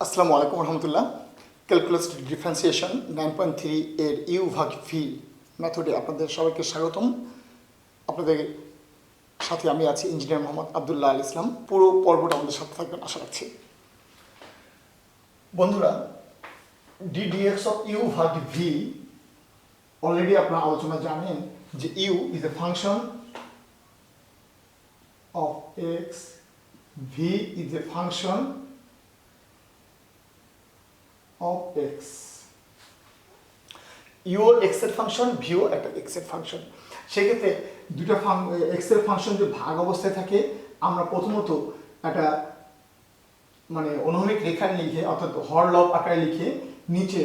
আসসালামু আলাইকুম রহমতুল্লাহ। Calculus differentiation 9.3 এর ইউ ভাগ ভি মেথডে আপনাদের সবাইকে স্বাগতম। আপনাদের সাথে আমি আছি ইঞ্জিনিয়ার মোহাম্মদ আবদুল্লাহ আল ইসলাম। পুরো পর্বটা আমাদের সাথে থাকবেন আশা রাখছি। বন্ধুরা, ডিডিএক্স অফ ইউ ভাগ ভি অলরেডি আপনারা আলোচনা জানেন যে u is a function of x, v is a function of x. u x এর ফাংশন, v ও একটা x এর ফাংশন। সেক্ষেত্রে দুটো x এর ফাংশন যদি ভাগ অবস্থায় থাকে, আমরা প্রথমত একটা অনুভূমিক রেখা লিখে অর্থাৎ হর লব আকারে লিখে নিচে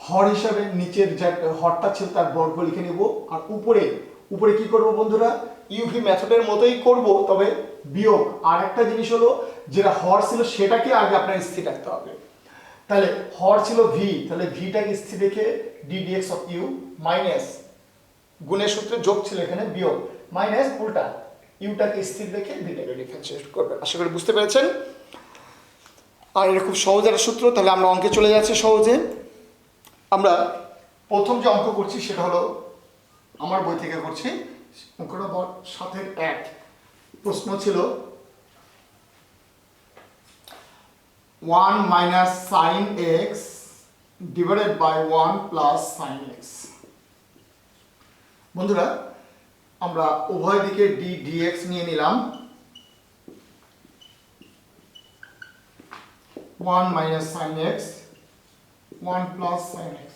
হর হিসাবে নিচের যে হরটা ছিল তার বর্গ লিখে নেব। আর উপরে কি করব বন্ধুরা, ইউভি মেথডের মতোই করব, তবে বিয়োগ আর একটা জিনিস হলো যেটা হর ছিল সেটাকে আগে আপনার স্থির রাখতে হবে। তাহলে হর ছিল ভি, তাহলে ভিটাকে স্থির রেখে ডিডিএক্স অফ ইউ মাইনাস গুণের সূত্রে যোগ ছিল এখানে বিয়োগ মাইনাস উল্টা ইউটাকে স্থির রেখে ভিটাকে ডিফারেন্সিয়েট করবেন। আশা করি বুঝতে পেরেছেন। আর এটা খুব সহজ একটা সূত্র। তাহলে আমরা অঙ্কে চলে যাচ্ছি সহজে। আমরা প্রথম যে অঙ্ক করছি সেটা হলো আমার বই থেকে করছি, অঙ্কটা 7-1। প্রশ্ন ছিল 1 minus sin x divided by 1 plus sin x। বন্ধুরা, আমরা উভয় দিকে dx নিয়ে নিলাম। 1 minus sin x 1 plus sin x।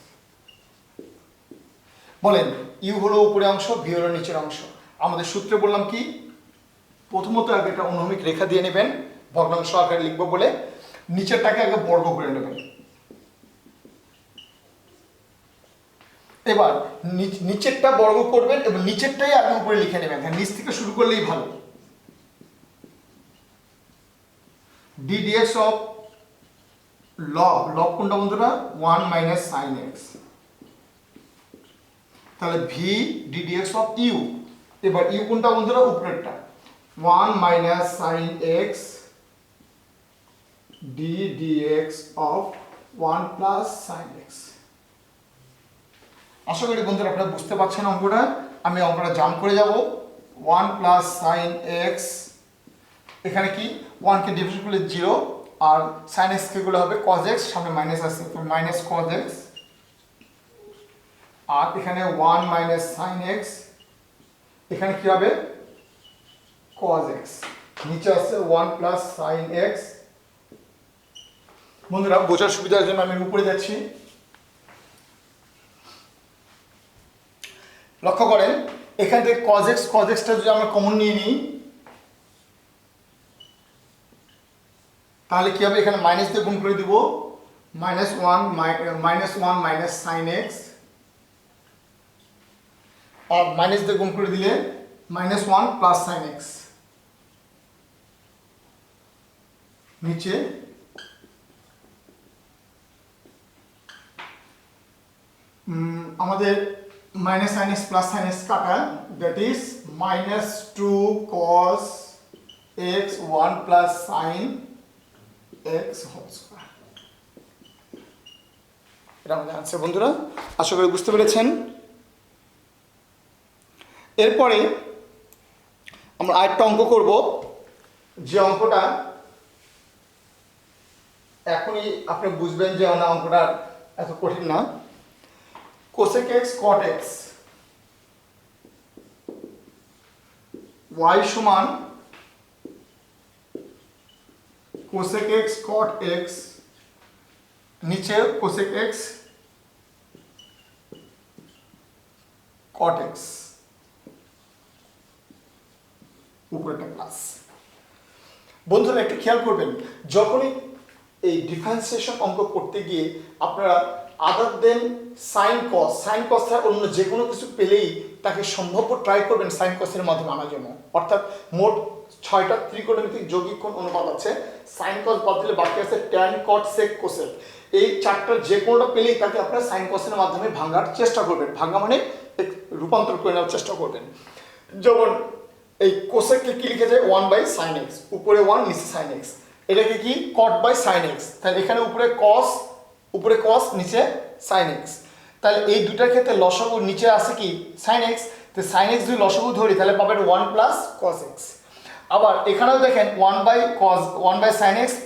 বলেন u হলো উপরের অংশ, v হলো নিচের অংশ। আমাদের সূত্রে বললাম কি, প্রথমত আগে একটা অনুভূমিক রেখা দিয়ে নেবেন, ভগ্নাংশ আকারে লিখবো বলে নিচেরটাকে আগে বর্গ করে নেবেন। এবার নিচেরটা বর্গ করবেন এবং নিচেরটাই আগে উপরে লিখে নেবেন। নিচ থেকে শুরু করলেই ভালো। ডিডিএক্স অফ লব কোনটা বন্ধুরা, 1 মাইনাস সাইন এক্স। তাহলে ভি ডিডিএক্স অফ ইউ। এবার ইউ কোনটা বন্ধুরা, উপরেরটা 1 minus sine x ddx of 1 plus sin x। আশা করি বন্ধুরা আপনারা বুঝতে পারছেন অঙ্কটা। আমি অঙ্কটা জাম্প করে যাব। 1 plus sin x, এখানে কি 1 কে ডিভিশন করলে 0 আর sin x কে গুলো হবে cos x, সামনে মাইনাস আছে তো মাইনাস cos x। আর এখানে 1 minus sin x, এখানে কি হবে cos x। নিচে আছে 1 plus sin x। বন্ধুরা বোঝার সুবিধার জন্য আমি উপরে যাচ্ছি। লক্ষ্য করেন এখান থেকে cos x টা যদি আমরা কমন নিয়ে নিই তাহলে কি হবে, এখানে মাইনাস দিয়ে গুণ করে দিব, -1 মাইনাস sin x, আর মাইনাস দিয়ে গুণ করে দিলে -1 প্লাস sin x। নিচে আমাদের minus sine x plus sine x কাটা, that is -2 cos x 1 plus sine x whole square. এটা আমাদের আনসার বন্ধুরা। আশা করি বুঝতে পেরেছেন। এরপরে আমরা আরেকটা অঙ্ক করব, যে অঙ্কটা এখনই আপনি বুঝবেন যে অঙ্কটা এত কঠিন না। cosec x cot x, y সমান cosec x cot x, নিচে cosec x cot x, উপরেটা প্লাস। বন্ধুরা একটু খেয়াল করবেন, যখনই এই ডিফারেন্সিয়েশন অঙ্ক করতে গিয়ে আপনারা আদার দেন সাইন কস ছাড়া অন্য যে কোনো কিছু পেলেই তাকে সম্ভাব্য ট্রাই করবেন সাইন কসের মাধ্যমে আনার জন্য। অর্থাৎ মোট 6টা ত্রিকোণমিতিক যৌগিক কোণ অনুপাত আছে, সাইন কস বাদ দিলে বাকি আছে ট্যান কট সেক কোসেক। এই 4টার যে কোনোটা পেলেই তাকে আপনারা সাইন কসের মাধ্যমে ভাঙার চেষ্টা করবেন। ভাঙা মানে রূপান্তর করে নেওয়ার চেষ্টা করবেন। যেমন এই কোসেককে কি লিখে যায় 1 বাই সাইন এক্স, উপরে 1 নিচে সাইন এক্স। এটাকে কি কট বাই সাইন এক্স, তাহলে এখানে উপরে কস নিচে সাইন এক্স, তাহলে এই দুটার ক্ষেত্রে লসাগু নিচে আসে কি সাইন এক্স, তো সাইন এক্স যদি লসাগু ধরি তাহলে পাবেন 1 প্লাস কস এক্স। আবার এখানেও দেখেন 1 by sine x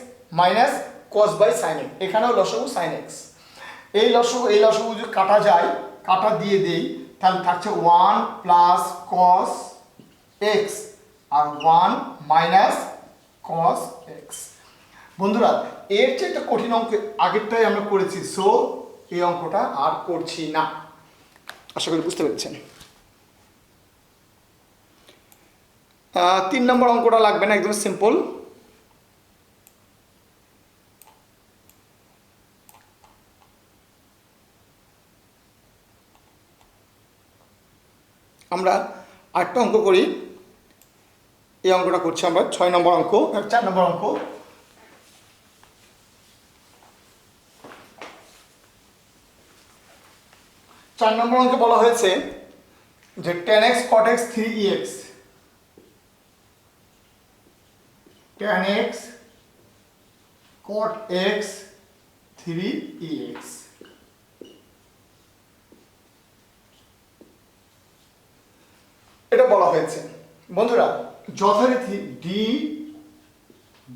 minus cos by sine x, এখানেও লসাগু সাইন এক্স। এই লসাগু যদি কাটা যায়, কাটা দিয়ে দেই, তাহলে থাকছে 1 প্লাস কস এক্স আর 1 মাইনাস কস এক্স। বন্ধুরা এর চেয়ে একটা কঠিন অঙ্ক আগেরটাই আমরা করেছি, সো এই অঙ্কটা আর করছি না। আশা করি বুঝতে পেরেছেন। 3 নম্বর অঙ্কটা লাগবে না, একদম সিম্পল। আমরা আরেকটা অঙ্ক করি, এই অঙ্কটা করছি আমরা 4 নম্বর অঙ্ক। 4 নম্বর অঙ্কে বলা হয়েছে যে tan x cot x 3ex, tan x cot x 3ex। এটা বলা হয়েছে বন্ধুরা, যথারীতি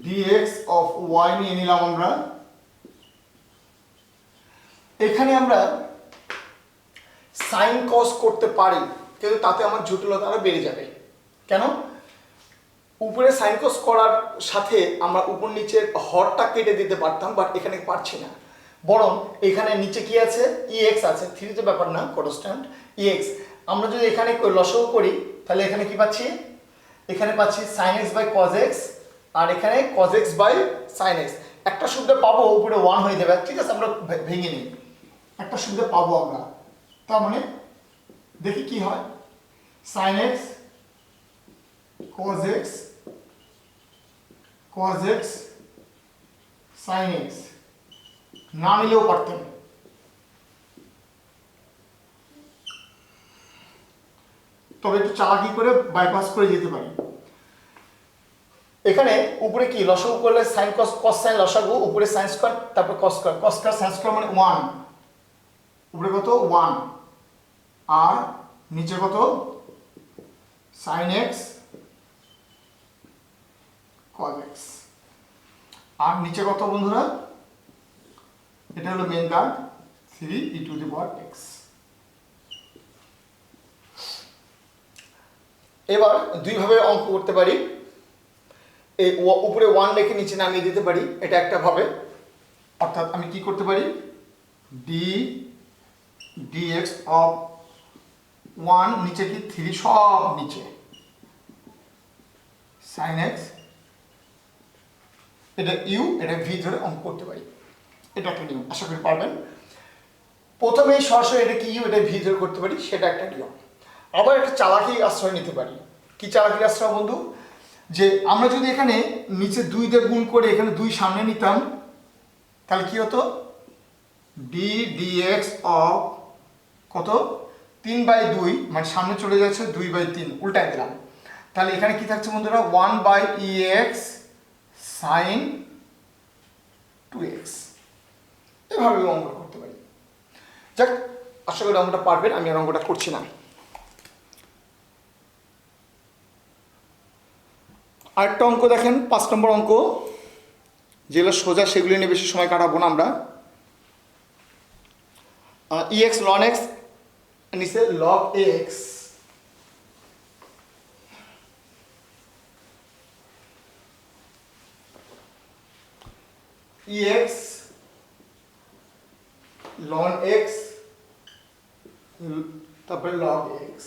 dx অফ y নিয়ে নিলাম আমরা। এখানে আমরা সাইন কস করতে পারি, কিন্তু তাতে আমার জটিলতা আরো বেড়ে যাবে। কেন? উপরে সাইন কস করার সাথে আমরা উপর নিচের হরটা কেটে দিতে পারতাম, বাট এখানে পারছি না। বরং এখানে নিচে কি আছে, ex আছে, 3 তো ব্যাপার না, কনস্ট্যান্ট ex। আমরা যদি এখানে লসাগু করি তাহলে এখানে কি পাচ্ছি, এখানে পাচ্ছি sin x by cos x, আর এখানে cos x by sin x। একটা সুবিধা পাবো, উপরে 1 হয়ে যাবে, ঠিক আছে, আমরা ভেঙে নিই, একটা সুবিধা পাবো আমরা। তার মানে দেখি কি হয়, sin x cos x sin x না নিলেও পারতেন। তবে একটু চালাকি করে বাইপাস করে যেতে পারি। এখানে উপরে কি লসাগু করলে সাইন কস, কস সাইন লসাগু, উপরে সাইন স্কয়ার তারপর কস স্কয়ার, কস স্কয়ার সাইন স্কয়ার মানে 1, উপরে কত 1 আর নিচে কত sin x cos x, আর নিচে কত বন্ধুরা, এটা হলো মেন দাগ 3e two the power x। এবার দুই ভাবে অঙ্ক করতে পারি, এই উপরে 1 রেখে নিচে নামিয়ে দিতে পারি, এটা একটা ভাবে। অর্থাৎ আমি কি করতে পারি, dx অফ 1 নিচে কি 3 সব নিচে sin x, এটা u এটা v ধরে অঙ্ক করতে পারি। এটা একটা নিয়ম, আশা করি পারবেন। প্রথমেই সরাসরি এটা কি u এটা v ধরে করতে পারি, সেটা একটা নিয়ম। আবার একটা চালাকি আশ্রয় নিতে পারি। কি চালাকি আশ্রয় বন্ধু, যে আমরা যদি এখানে নিচে 2 দিয়ে গুণ করে এখানে 2 সামনে নিতাম, তাহলে কি হতো, dx অফ কত 3/2, মানে সামনে চলে যাচ্ছে 2/3, উল্টায় দিলাম। তাহলে এখানে কি থাকছে বন্ধুরা, 1/ex sin 2x। এভাবে অঙ্ক করতে পারি। যাক, আশা করি অঙ্কটা পারবেন, আমি আর অঙ্কটা করছি না। আরেকটা অঙ্ক দেখেন, 5 নম্বর অঙ্ক, যেগুলো সোজা সেগুলি নিয়ে বেশি সময় কাটাবো না আমরা। ex ln x নিচে log x, ex ln x তারপরে log x।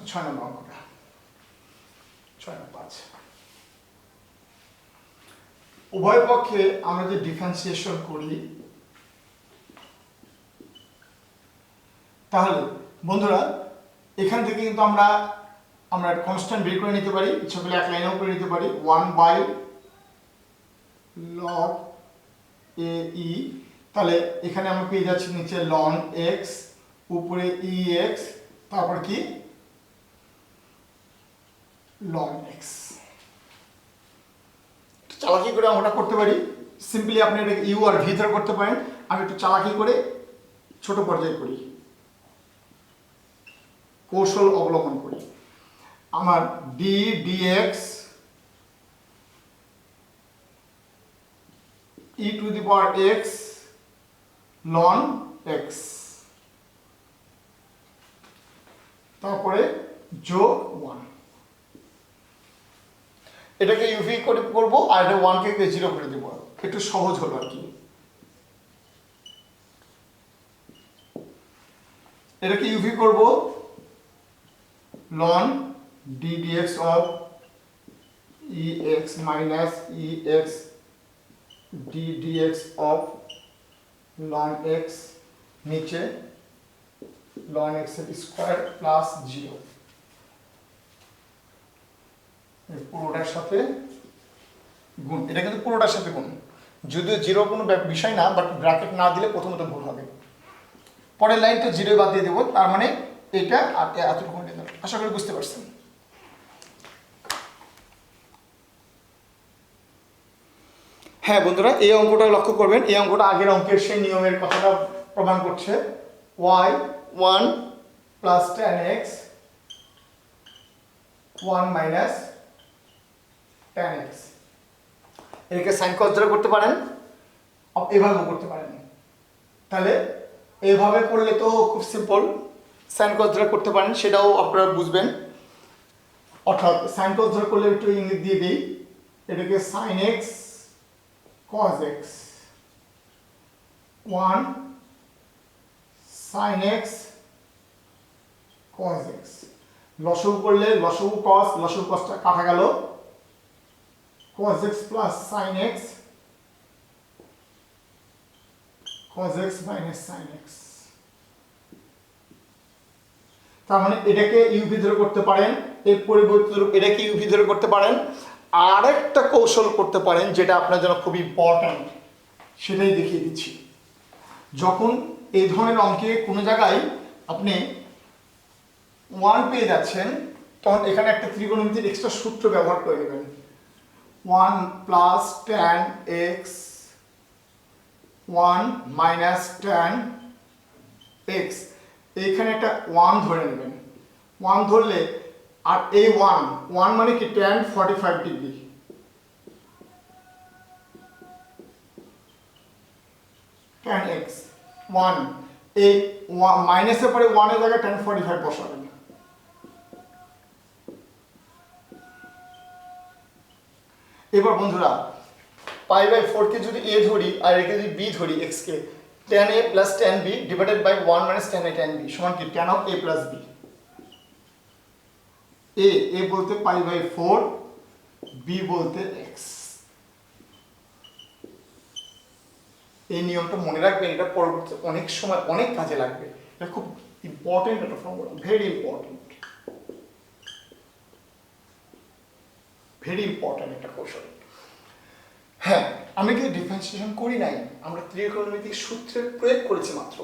6 নম্বর অঙ্কটা, 6 না 5। উভয় পক্ষে আমরা যে ডিফারেন্সিয়েশন করি, তাহলে বন্ধুরা এখান থেকে কিন্তু আমরা কনস্ট্যান্ট বের করে নিতে পারি, ইচ্ছা করলে এক লাইনেও করে নিতে পারি, 1/log ae। তাহলে এখানে আমরা পেয়ে যাচ্ছি নিচে ln x, উপরে ex, তারপর কি লন এক্স। চালাকি করে আমরা করতে পারি, সিম্পলি আপনি এটাকে ইউ আর ভি ধরে করতে পারেন, আমি একটু চালাকি করে ছোট পর্যায়ে করি, কৌশল অবলম্বন করি। আমার d dx e to the power x ln x, তারপরে যোগ 1, এটাকে ইউভি করে করবো আর এটা 1 কে 0 করে দেবো, একটু সহজ হলো আর কি। এটাকে ইউভি করব ln d dx of e x minus e x d dx of ln x, নিচে লন এক্স এর স্কোয়ার প্লাস 0, পুরোটার সাথে গুণ। এটা কিন্তু পুরোটার সাথে গুণ, যদিও 0 কোনো বিষয় না, বাট ব্র্যাকেট না দিলে প্রথমত ভুল হবে। পরের লাইনটা 0 বাদ দিয়ে দেবো, তার মানে এটা আর এতটুকু নিয়ে যাবে। আশা করি বুঝতে পারছেন। হ্যাঁ বন্ধুরা, এই অঙ্কটা লক্ষ্য করবেন, এই অঙ্কটা আগের অঙ্কের সেই নিয়মের কথাটা প্রমাণ করছে। y1 plus 10x 1 minus 10x, এটাকে সাইন কস ধরে করতে পারেন, এভাবেও করতে পারেন। তাহলে এইভাবে করলে তো খুব সিম্পল, সাইন কস ধরে করতে পারেন, সেটাও আপনারা বুঝবেন। অর্থাৎ সাইন কস ধরে করলে একটু ইঙ্গিত দিয়ে দিই, এটাকে sine x cos x 1 sin x cos x, লসাগু করলে লসাগু cos, লসাগু cosটা কাটা গেল, cos x plus sin x cos x minus sin x। তার মানে এটাকে ইউভি ধরে করতে পারেন, এর পরিবর্তে এটাকে ইউভি ধরে করতে পারেন। আরেকটা কৌশল করতে পারেন যেটা আপনার জন্য খুব ইম্পর্ট্যান্ট, সেটাই দেখিয়ে দিচ্ছি। যখন এই ধরনের অঙ্কে কোনো জায়গায় আপনি 1 পেয়ে যাচ্ছেন, তখন এখানে একটা ত্রিকোণমিতির এক্সট্রা সূত্র ব্যবহার করে নেবেন। 1 plus tan x 1 minus tan x, এইখানে একটা 1 ধরে নেবেন। 1 ধরলে আর এই 1 মানে কি tan 45 ডিগ্রি, tan x 1, এই মাইনাসের পরে 1 এর জায়গায় tan 45 বসাবেন। এবার বন্ধুরা π/4 কে যদি a ধরি আর একে যদি b ধরি, x K tan a plus tan b divided by 1 minus tan a tan b সমান কি tan of a plus b। a বলতে π/4, b বলতে x। এই নিয়মটা মনে রাখবেন, এটা পরবর্তীতে অনেক সময় অনেক কাজে লাগবে। এটা খুব ইম্পর্টেন্ট একটা formula, very important, very important একটা কৌশল। হ্যাঁ, আমি কিন্তু ডিফারেন্সিয়েশন করি নাই, আমরা ত্রিকোণমিতিক সূত্রের প্রয়োগ করেছি মাত্র।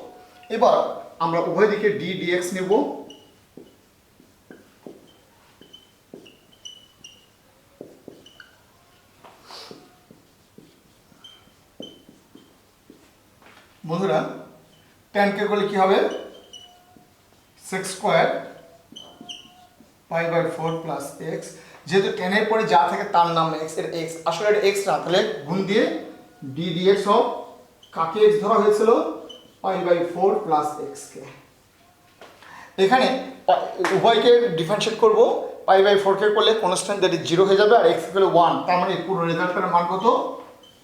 এবার আমরা উভয় দিকে ডি ডিএক্স নেব। বন্ধুরা tan কে করলে কি হবে, sec স্কয়ার π/4 প্লাস x, যেহেতু tan এর পরে যা থাকে তার নাম x, এর x আসলে এটা x না, তাহলে গুণ দিয়ে d dx অফ কাকে x ধরা হয়েছিল π/4 প্লাস x কে। এখানে উভয়কে ডিফারেন্সিয়েট করব, π/4 কে করলে কনস্ট্যান্ট দ্যাট ইজ 0 হয়ে যাবে, আর x কে করলে 1, তার মানে এই পুরো রেজাল্টের মান কত,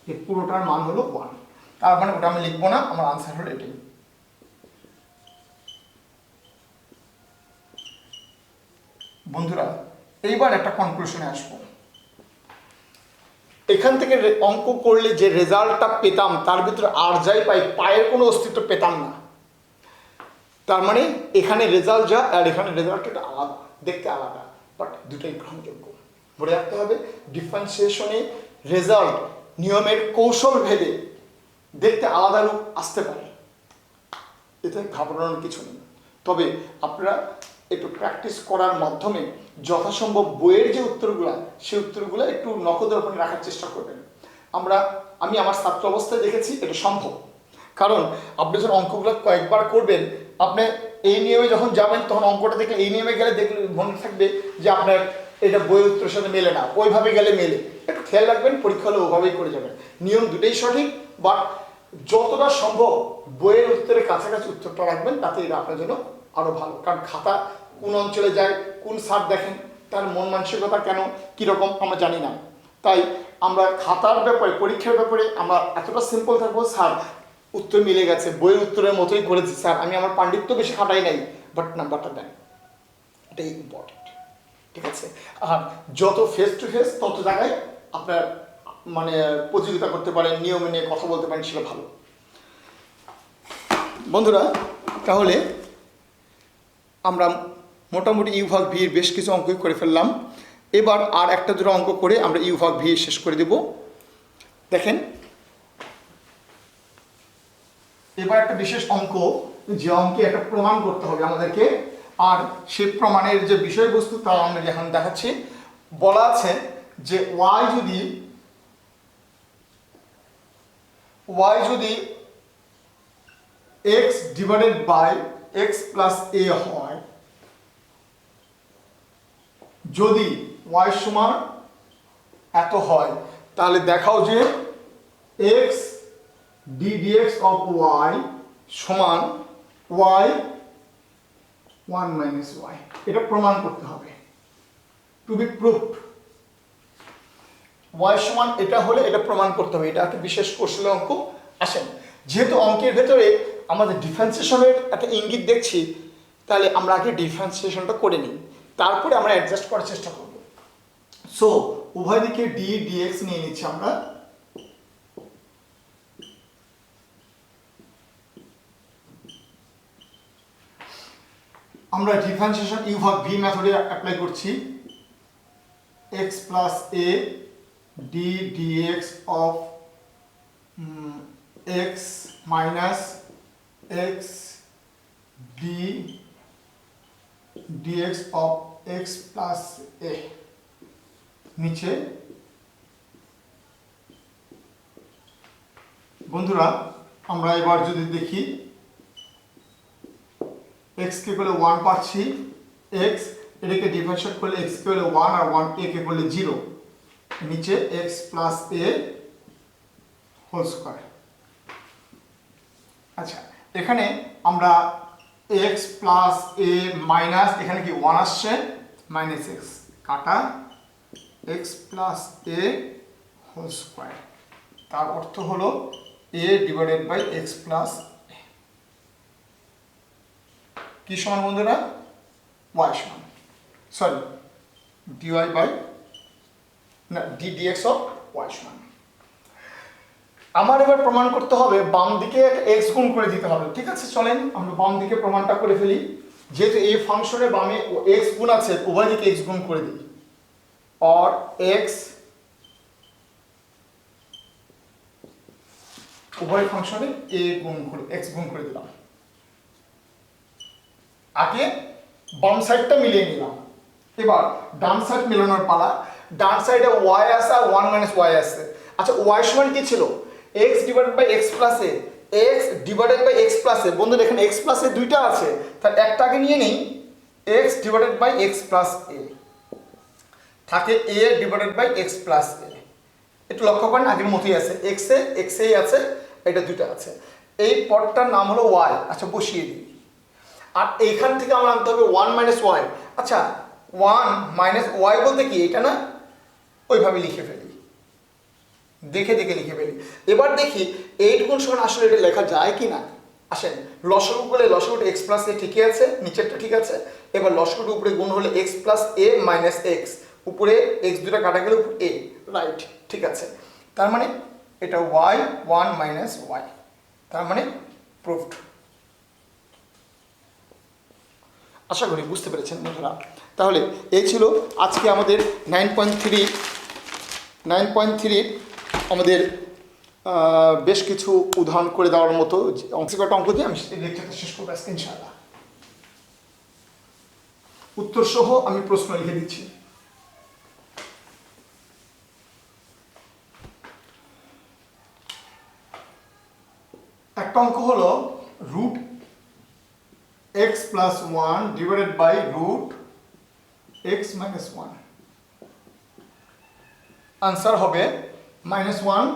এই পুরোটার মান হলো 1। তার মানে ওটা আমি লিখবো না, আমার আনসার হলো এটাই। বন্ধুরা এইবার একটা কনক্লুশনে আসবো। এখান থেকে অঙ্ক করলে যে রেজাল্টটা পেতাম তার ভিতরে আর যাই পাই, পায়ের কোনো অস্তিত্ব পেতাম না। তার মানে এখানে রেজাল্ট যা আর এখানে রেজাল্টটা আলাদা, দেখতে আলাদা, বাট দুটোই গ্রহণযোগ্য। মনে রাখতে হবে ডিফারেন্সিয়েশনে রেজাল্ট নিয়মের কৌশল ভেদে দেখতে আলাদা রূপ আসতে পারে, এতে ঘাবড়ানোর কিছু নেই। তবে আপনারা একটু প্র্যাকটিস করার মাধ্যমে যথাসম্ভব বইয়ের যে উত্তরগুলো সেই উত্তরগুলো একটু নখদর্পণে রাখার চেষ্টা করবেন। আমি আমার ছাত্র অবস্থায় দেখেছি এটা সম্ভব, কারণ আপনি যখন অঙ্কগুলো কয়েকবার করবেন, আপনি এই নিয়মে যখন যাবেন তখন অঙ্কটা দেখলে এই নিয়মে গেলে দেখলে মনে থাকবে যে আপনার এটা বইয়ের উত্তরের সাথে মেলে না, ওইভাবে গেলে মেলে। একটু খেয়াল রাখবেন, পরীক্ষা হলে ওভাবেই করে যাবেন। নিয়ম দুটোই সঠিক, বাট যতটা সম্ভব বইয়ের উত্তরের কাছাকাছি উত্তরটা রাখবেন, তাতে এটা আপনার জন্য আরও ভালো। কারণ খাতা কোন অঞ্চলে যায়, কোন স্যার দেখেন, তার মন মানসিকতা কেন কীরকম আমরা জানি না। তাই আমরা খাতার ব্যাপারে, পরীক্ষার ব্যাপারে আমরা এতটা সিম্পল থাকবো, স্যার উত্তর মিলে গেছে, বইয়ের উত্তরের মতোই করেছি স্যার, আমি আমার পাণ্ডিত্য বেশি খাটাই নাই, বাট নাম্বারটা দেন, এটাই ইম্পর্টেন্ট। ঠিক আছে? আর যত ফেস টু ফেস তত জায়গায় আপনার মানে প্রতিযোগিতা করতে পারেন, নিয়মে নিয়ে কথা বলতে পারেন, সেটা ভালো। বন্ধুরা, তাহলে আমরা মোটামুটি ইউ ভাগ ভি এর বেশ কিছু অঙ্ক করে ফেললাম। এবার আর একটা দুটো অঙ্ক করে আমরা ইউ ভাগ ভি শেষ করে দেব। দেখেন, এবার একটা বিশেষ অঙ্ক, যে অঙ্কে একটা প্রমাণ করতে হবে আমাদেরকে, আর সে প্রমাণের যে বিষয়বস্তু তা আমরা এখন দেখাচ্ছি। বলা আছে যে y যদি x divided by x plus a হয়, যদি y সমান এত হয়, তাহলে দেখাও যে x ddx of y সমান y 1 minus y। এটা প্রমাণ করতে হবে, টু বি প্রুভড। y সমান এটা হলে এটা প্রমাণ করতে হবে, এটা একটা বিশেষ কৌশলের অঙ্ক। আসেন, যেহেতু অঙ্কের ভেতরে আমাদের ডিফারেন্সিয়েশনের একটা ইঙ্গিত দেখছি, তাহলে আমরা আগে ডিফারেন্সিয়েশনটা করে নিই, তারপরে আমরা অ্যাডজাস্ট করার চেষ্টা করব। সো উভয় দিকে ডি ডিএক্স নিয়ে নিচ্ছি আমরা। আমরা ডিফারেন্সিয়েশন ইউ ভাগ ভি মেথডে অ্যাপ্লাই করছি। x plus a d dx of x minus x d dx of x plus a. নিচে বন্ধুরা আমরা এবার যদি দেখি, x কে করলে 1 পাচ্ছি, x এটাকে ডিফারেন্সিয়েট করলে x কে করলে 1 আর 1 a কে করলে 0, নিচে x plus a whole square. আচ্ছা, এখানে আমরা x প্লাস a মাইনাস, এখানে কি 1 আসছে, মাইনাস x কাটা x plus a whole square, তার অর্থ হলো a divided by x plus কি সমান বন্ধুরা, y সমান, সরি dy বাই না d dx অফ y সমান। আমার এবার প্রমাণ করতে হবে বাম দিকে x গুণ করে দিতে হবে। ঠিক আছে, চলেন আমরা বাম দিকে প্রমাণটা করে ফেলি। যেহেতু এই ফাংশনে বামে x গুণ আছে, উভয় দিকে x গুণ করে দিই, or x উভয় ফাংশনে a গুণ করে x গুণ করে দিলাম। আগে বাম সাইডটা মিলিয়ে নিলাম, এবার ডান সাইড মেলানোর পালা। ডান সাইডে y আছে আর 1 মাইনাস y আছে। আচ্ছা, y সমান কি ছিল, x divided by x plus a, x divided by x plus a। বন্ধুরা এখানে x প্লাস a দুইটা আছে, তার একটা আগে নিয়ে নেই, x divided by x plus a থাকে a divided by x plus a। একটু লক্ষ্য করেন আগের মতোই আছে, x এই আছে, এটা দুইটা আছে। এই পদটার নাম হলো y। আচ্ছা, বসিয়ে দিই। আর এইখান থেকে আমরা আনতে হবে 1 মাইনাস y। আচ্ছা, 1 মাইনাস y বলতে কি, এটা না, ওইভাবে লিখে ফেলি, দেখে দেখে লিখে ফেলি। এবার দেখি 8 গুণ সমান আসলে এটা লেখা যায় কি না। আসেন, লসাগু করলে লসাগুটা x প্লাস a ঠিকই আছে, নিচেরটা ঠিক আছে। এবার লসাগুটা উপরে গুণ হলে x plus a minus x, উপরে x দুটা কাটা গেলে উপরে a, রাইট, ঠিক আছে। তার মানে এটা y 1 মাইনাস y, তার মানে প্রুভড। আশা করি বুঝতে পেরেছেন বন্ধুরা। তাহলে এই ছিল আজকে আমাদের 9.3 আমাদের বেশ কিছু উদাহরণ করে দেওয়ার মতো অঙ্ক দিয়ে আমি লেকচারটা শেষ করবো আজকে ইনশাআল্লাহ। উত্তর সহ আমি প্রশ্ন লিখে দিচ্ছি। একটা অঙ্ক হলো root x plus 1 divided by root x minus 1। Answer হবে -1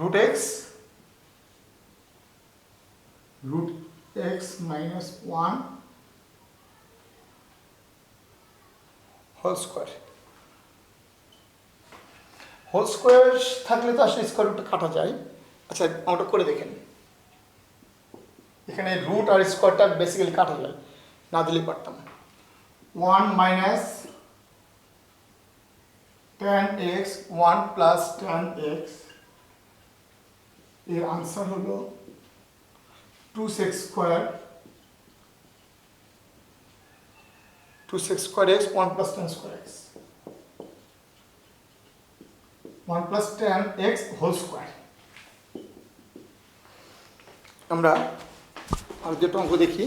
root x minus 1 whole square। Whole square থাকলে তো আসলে স্কোয়ার রুটটা কাটা যায়। আচ্ছা ওটা করে দেখেন, এখানে রুট আর স্কোয়ারটা বেসিক্যালি কাটা যায়, না দিলেই পারতাম। 1 minus tan x 1 plus tan x, এর আনসার হলো 2x square x 1 plus tan square x 1 plus tan x whole square। আমরা আর দুটো অঙ্ক দেখি।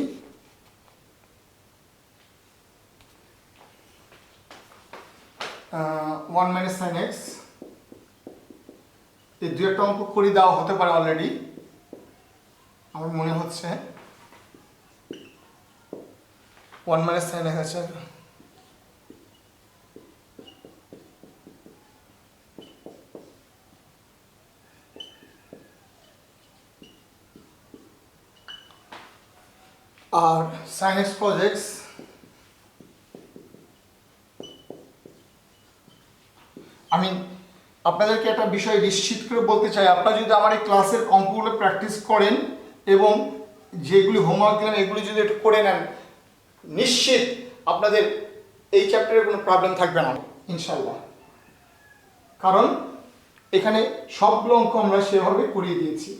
1 minus sin x, এই দু একটা অঙ্ক করে দেওয়া হতে পারে অলরেডি আমার মনে হচ্ছে। 1 minus sin x আছে, আর sin x cos x আমি আপনাদেরকে একটা বিষয় নিশ্চিত করে বলতে চাই, আপনারা যদি আমার এই ক্লাসের অঙ্কগুলো প্র্যাকটিস করেন এবং যেগুলি হোমওয়ার্ক দিলেন এগুলি যদি একটু করে নেন, নিশ্চিত আপনাদের এই চ্যাপ্টারে কোনো প্রবলেম থাকবে না ইনশাল্লাহ। কারণ এখানে সবগুলো অঙ্ক আমরা সেভাবে করিয়ে দিয়েছি,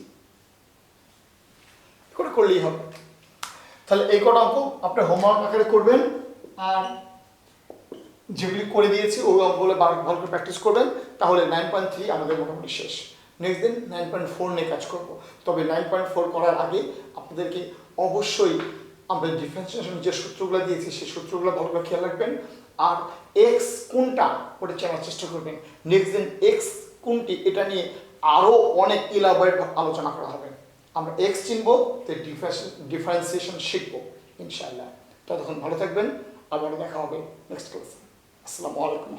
করে করলেই হবে। তাহলে এই কটা অঙ্ক আপনার হোমওয়ার্ক আকারে করবেন, আর যেগুলি করে দিয়েছি ওই অঙ্কগুলো ভালো করে প্র্যাকটিস করবেন, তাহলে 9.3 আমাদের মোটামুটি শেষ। নেক্সট দিন 9.4 নিয়ে কাজ করব। তবে 9.4 করার আগে আপনাদেরকে অবশ্যই আমরা ডিফারেন্সিয়েশন যে সূত্রগুলো দিয়েছি সেই সূত্রগুলো ভালো করে খেয়াল রাখবেন, আর এক্স কোনটা ওটা চেনার চেষ্টা করবেন। নেক্সট দিন এক্স কোনটি এটা নিয়ে আরও অনেক ইলাবোরেট আলোচনা করা হবে। আমরা এক্স চিনবো, তো ডিফারেন্সিয়েশন শিখবো ইনশাআল্লাহ। ততক্ষণ ভালো থাকবেন, আবার দেখা হবে নেক্সট ক্লাসে। আসসালামু আলাইকুম।